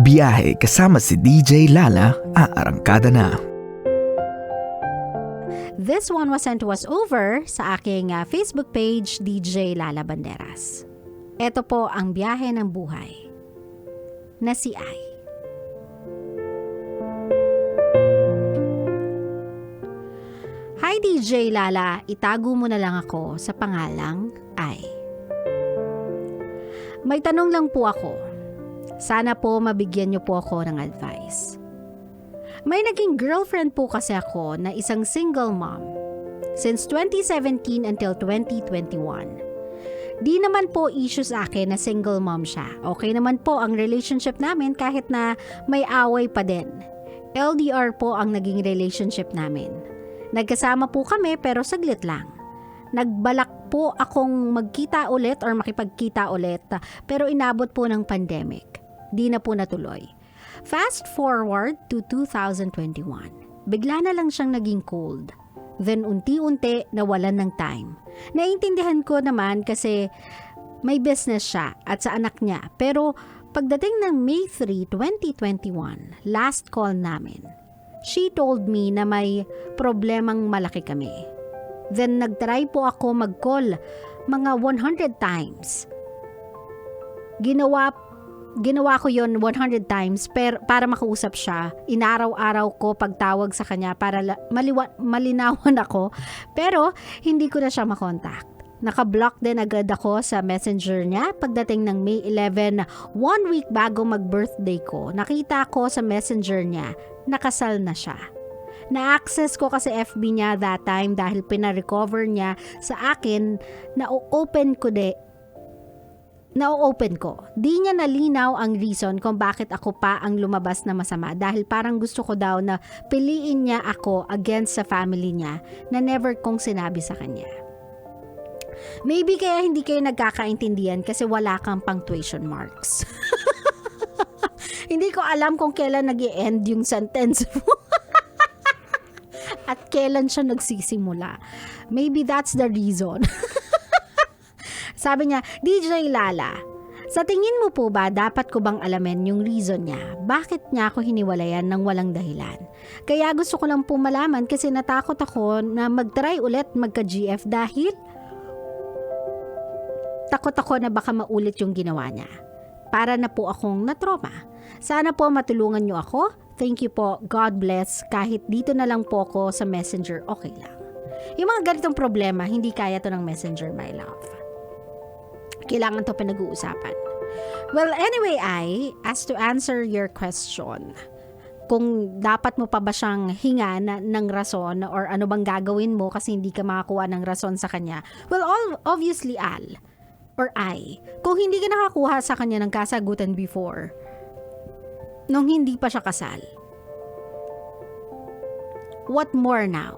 Biyahe kasama si DJ Lala, aarangkada na. This one was sent to us over sa aking Facebook page, DJ Lala Banderas. Ito po ang biyahe ng buhay na si Ai. Hi DJ Lala, itago mo na lang ako sa pangalang Ai. May tanong lang po ako. Sana po mabigyan niyo po ako ng advice. May naging girlfriend po kasi ako na isang single mom since 2017 until 2021. Di naman po issue sa akin na single mom siya. Okay naman po ang relationship namin kahit na may away pa din. LDR po ang naging relationship namin. Nagkasama po kami pero saglit lang. Nagbalak po akong magkita ulit or makipagkita ulit pero inabot po ng pandemic. Di na po natuloy. Fast forward to 2021. Bigla na lang siyang naging cold. Then unti-unti nawalan ng time. Naiintindihan ko naman kasi may business siya at sa anak niya. Pero pagdating ng May 3, 2021, last call namin, she told me na may problemang malaki kami. Then nagtry po ako mag-call mga 100 times. Ginawa ko yon 100 times para makausap siya. Inaraw-araw ko pagtawag sa kanya para malinawan ako. Pero hindi ko na siya makontak. Naka-block din agad ako sa messenger niya. Pagdating ng May 11, 1 week bago mag-birthday ko, nakita ko sa messenger niya, nakasal na siya. Na-access ko kasi FB niya that time dahil pina-recover niya sa akin na open ko. Di niya nalinaw ang reason kung bakit ako pa ang lumabas na masama dahil parang gusto ko daw na piliin niya ako against sa family niya na never kong sinabi sa kanya. Maybe kaya hindi kayo nagkakaintindihan kasi wala kang punctuation marks. Hindi ko alam kung kailan nag-i-end yung sentence mo. At kailan siya nagsisimula. Maybe that's the reason. Sabi niya, DJ Lala, sa tingin mo po ba dapat ko bang alamin yung reason niya? Bakit niya ako hiniwalayan ng walang dahilan? Kaya gusto ko lang po malaman kasi natakot ako na mag-try ulit magka-GF dahil takot ako na baka maulit yung ginawa niya. Para na po akong na-trauma. Sana po matulungan niyo ako. Thank you po. God bless. Kahit dito na lang po ako sa messenger, okay lang. Yung mga ganitong problema, hindi kaya to ng messenger, my love. Kailangan to pinag-uusapan. Well, anyway, as to answer your question, kung dapat mo pa ba siyang hinga ng rason or ano bang gagawin mo kasi hindi ka makakuha ng rason sa kanya, well, obviously, kung hindi ka nakakuha sa kanya ng kasagutan before, nung hindi pa siya kasal, what more now?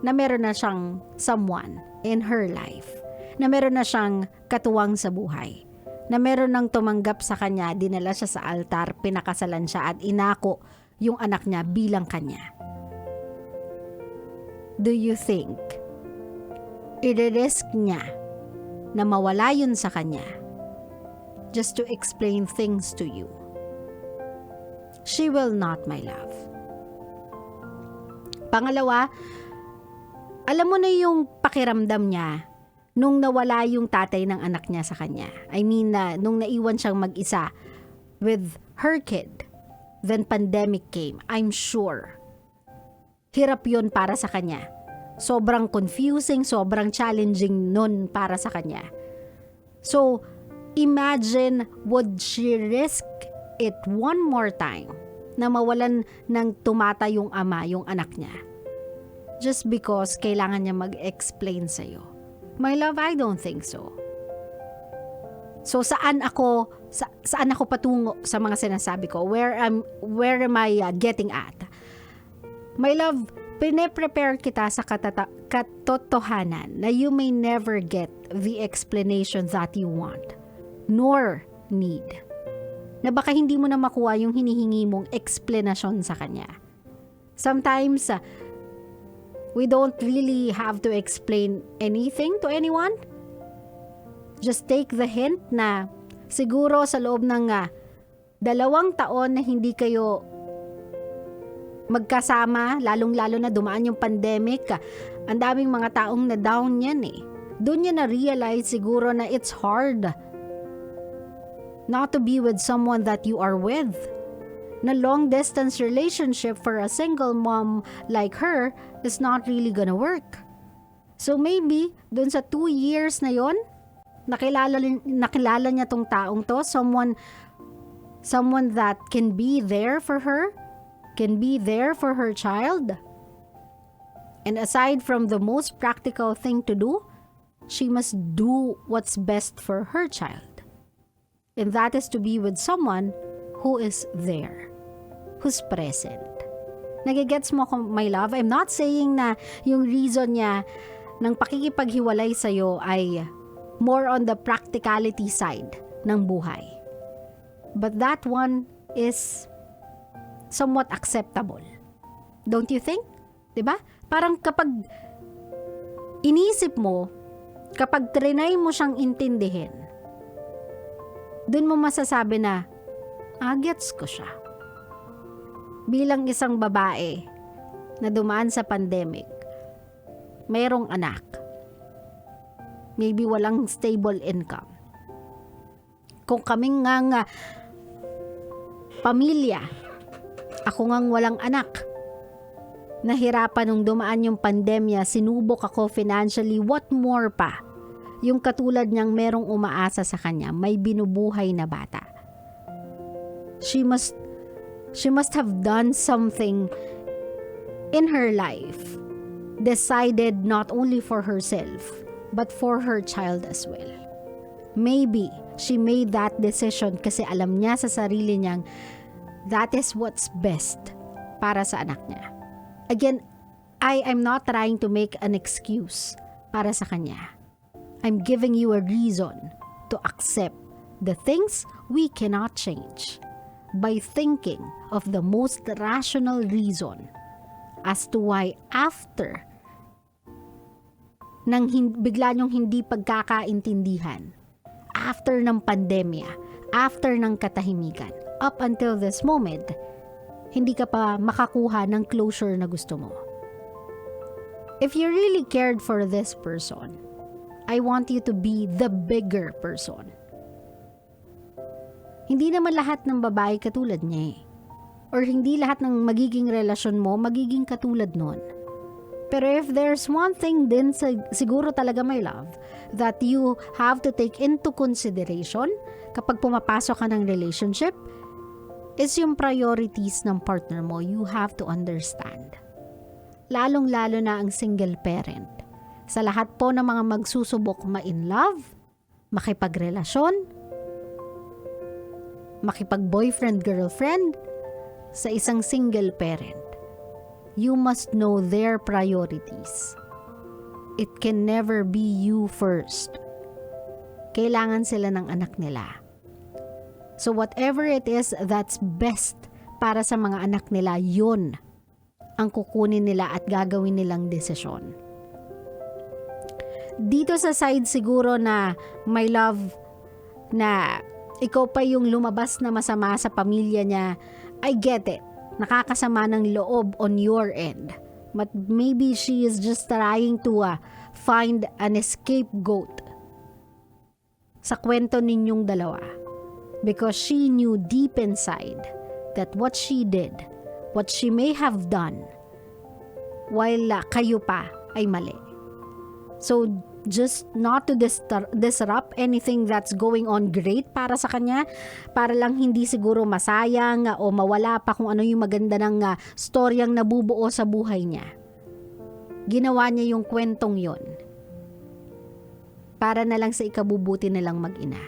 Na meron na siyang someone in her life, na meron na siyang katuwang sa buhay, na meron nang tumanggap sa kanya, dinala siya sa altar, pinakasalan siya at inako yung anak niya bilang kanya. Do you think i-risk niya na mawala yun sa kanya just to explain things to you? She will not, my love. Pangalawa, alam mo na yung pakiramdam niya nung nawala yung tatay ng anak niya sa kanya. I mean, nung naiwan siyang mag-isa with her kid, then pandemic came. I'm sure. Hirap yun para sa kanya. Sobrang confusing, sobrang challenging nun para sa kanya. So, imagine, would she risk it one more time na mawalan ng tumata yung ama, yung anak niya? Just because kailangan niya mag-explain sa'yo. My love, I don't think so. So saan ako patungo sa mga sinasabi ko? Where am I getting at? My love, pine-prepare kita sa katotohanan na you may never get the explanation that you want, nor need. Na baka hindi mo na makuha yung hinihingi mong explanation sa kanya. Sometimes, we don't really have to explain anything to anyone. Just take the hint na siguro sa loob ng 2 taon na hindi kayo magkasama, lalong-lalo na dumaan yung pandemic, ang daming mga taong na down yan eh. Doon niya na-realize siguro na it's hard not to be with someone that you are with. Na long-distance relationship for a single mom like her is not really gonna work. So maybe, doon sa 2 years na yon, nakilala niya tong taong to, someone that can be there for her, can be there for her child. And aside from the most practical thing to do, she must do what's best for her child. And that is to be with someone who is there, who's present. Nagigets mo ko, my love? I'm not saying na yung reason niya ng pakikipaghiwalay sa'yo ay more on the practicality side ng buhay. But that one is somewhat acceptable. Don't you think? Diba? Parang kapag inisip mo, kapag trinay mo siyang intindihin, dun mo masasabi na, gets ko siya. Bilang isang babae na dumaan sa pandemic, mayroong anak, maybe walang stable income. Kung kaming nga pamilya, ako ngang walang anak, nahirapan nung dumaan yung pandemya, sinubok ako financially, what more pa? Yung katulad niyang merong umaasa sa kanya, may binubuhay na bata. She must have done something in her life, decided not only for herself, but for her child as well. Maybe she made that decision kasi alam niya sa sarili niyang that is what's best para sa anak niya. Again, I'm not trying to make an excuse para sa kanya. I'm giving you a reason to accept the things we cannot change by thinking of the most rational reason as to why after nang bigla niyong hindi pagkakaintindihan, after ng pandemya, after ng katahimikan, up until this moment, hindi ka pa makakuha ng closure na gusto mo. If you really cared for this person, I want you to be the bigger person. Hindi naman lahat ng babae katulad niya eh. Or hindi lahat ng magiging relasyon mo magiging katulad nun. Pero if there's one thing din siguro talaga, my love, that you have to take into consideration kapag pumapasok ka ng relationship, is yung priorities ng partner mo. You have to understand. Lalong-lalo na ang single parent. Sa lahat po ng mga magsusubok ma-in love, makipagrelasyon, makipag-boyfriend-girlfriend, sa isang single parent, you must know their priorities. It can never be you first. Kailangan sila ng anak nila. So whatever it is that's best para sa mga anak nila, yun ang kukunin nila at gagawin nilang desisyon. Dito sa side siguro na, my love, na ikaw pa yung lumabas na masama sa pamilya niya, I get it. Nakakasama ng loob on your end. But maybe she is just trying to find an scapegoat sa kwento ninyong dalawa. Because she knew deep inside that what she did, what she may have done, while kayo pa ay mali. So, just not to disrupt anything that's going on great para sa kanya, para lang hindi siguro masayang o mawala pa kung ano yung maganda ng storyang nabubuo sa buhay niya. Ginawa niya yung kwentong yon para na lang sa ikabubuti nilang mag-ina.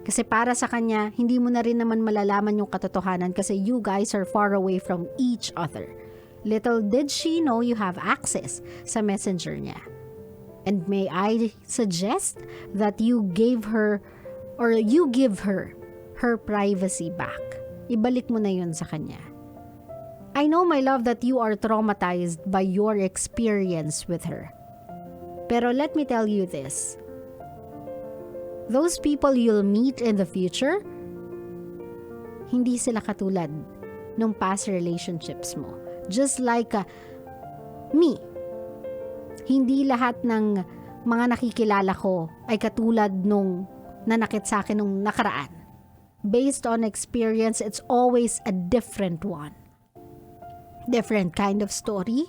Kasi para sa kanya, hindi mo na rin naman malalaman yung katotohanan kasi you guys are far away from each other. Little did she know you have access sa messenger niya. And may I suggest that you give her her privacy back. Ibalik mo na yun sa kanya. I know, my love, that you are traumatized by your experience with her. Pero let me tell you this. Those people you'll meet in the future, hindi sila katulad nung past relationships mo. Just like me. Hindi lahat ng mga nakikilala ko ay katulad nung nanakit sa akin nung nakaraan. Based on experience, it's always a different one. Different kind of story,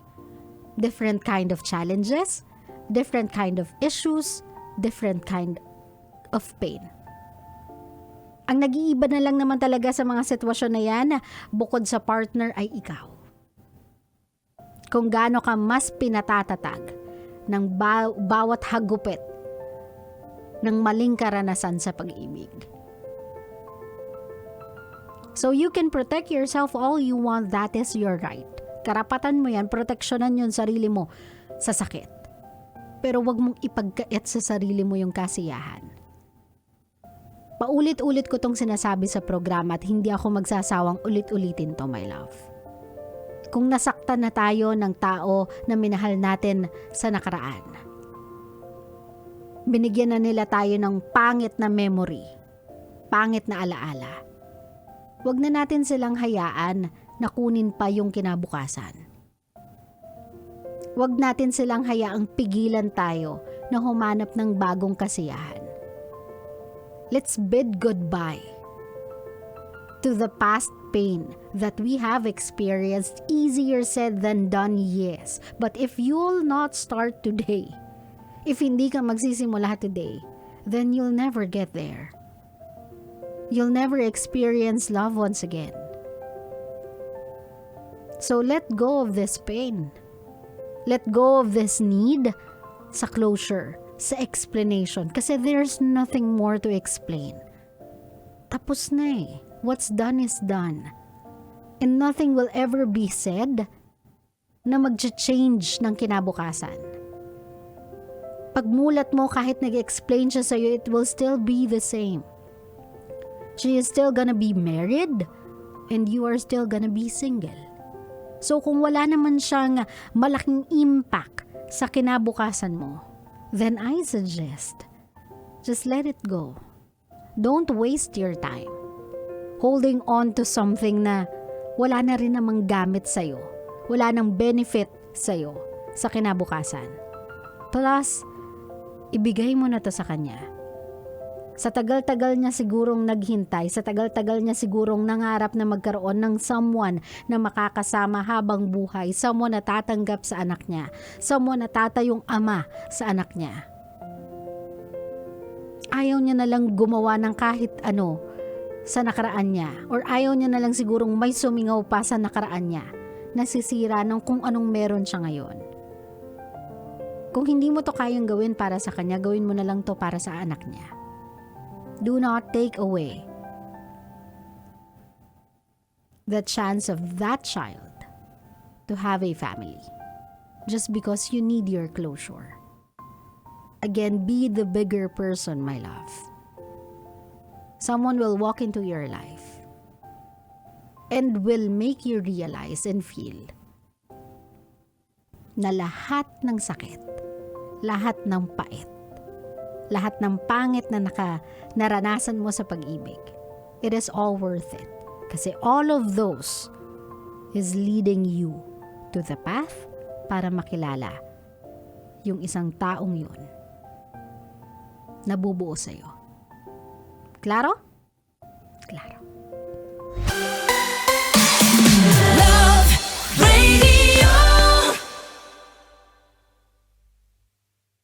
different kind of challenges, different kind of issues, different kind of pain. Ang nag-iiba na lang naman talaga sa mga sitwasyon na yan, bukod sa partner, ay ikaw. Kung gaano ka mas pinatatatag ng bawat hagupit ng maling karanasan sa pag-ibig. So you can protect yourself all you want, that is your right. Karapatan mo yan, proteksyonan yung sarili mo sa sakit. Pero wag mong ipagkait sa sarili mo yung kasiyahan. Paulit-ulit ko tong sinasabi sa programa at hindi ako magsasawang ulit-ulitin to, my love. Kung nasaktan na tayo ng tao na minahal natin sa nakaraan, binigyan na nila tayo ng pangit na memory, pangit na alaala, wag na natin silang hayaan na kunin pa yung kinabukasan. Wag natin silang hayaang pigilan tayo na humanap ng bagong kasiyahan. Let's bid goodbye to the past pain that we have experienced. Easier said than done, yes. But if you'll not start today, if hindi ka magsisimula today, then you'll never get there. You'll never experience love once again. So let go of this pain. Let go of this need sa closure, sa explanation. Kasi there's nothing more to explain. Tapos na eh. What's done is done. And nothing will ever be said na mag-change ng kinabukasan. Pagmulat mo kahit nag-explain siya sa'yo, it will still be the same. She is still gonna be married and you are still gonna be single. So kung wala naman siyang malaking impact sa kinabukasan mo, then I suggest, just let it go. Don't waste your time holding on to something na wala na rin namang gamit sa'yo. Wala nang benefit sa'yo sa kinabukasan. Plus, ibigay mo na to sa kanya. Sa tagal-tagal niya sigurong naghintay, sa tagal-tagal niya sigurong nangarap na magkaroon ng someone na makakasama habang buhay, someone na tatanggap sa anak niya, someone na tatayong ama sa anak niya. Ayaw niya na lang gumawa ng kahit ano sa nakaraan niya, or ayaw niya na lang sigurong may sumingaw pa sa nakaraan niya, nasisira ng kung anong meron siya ngayon. Kung hindi mo to kayang gawin para sa kanya, gawin mo na lang to para sa anak niya. Do not take away the chance of that child to have a family just because you need your closure. Again, be the bigger person, my love. Someone will walk into your life and will make you realize and feel na lahat ng sakit, lahat ng pait, lahat ng pangit na naranasan mo sa pag-ibig, it is all worth it. Kasi all of those is leading you to the path para makilala yung isang taong yun na bubuo sa'yo. Klaro? Klaro.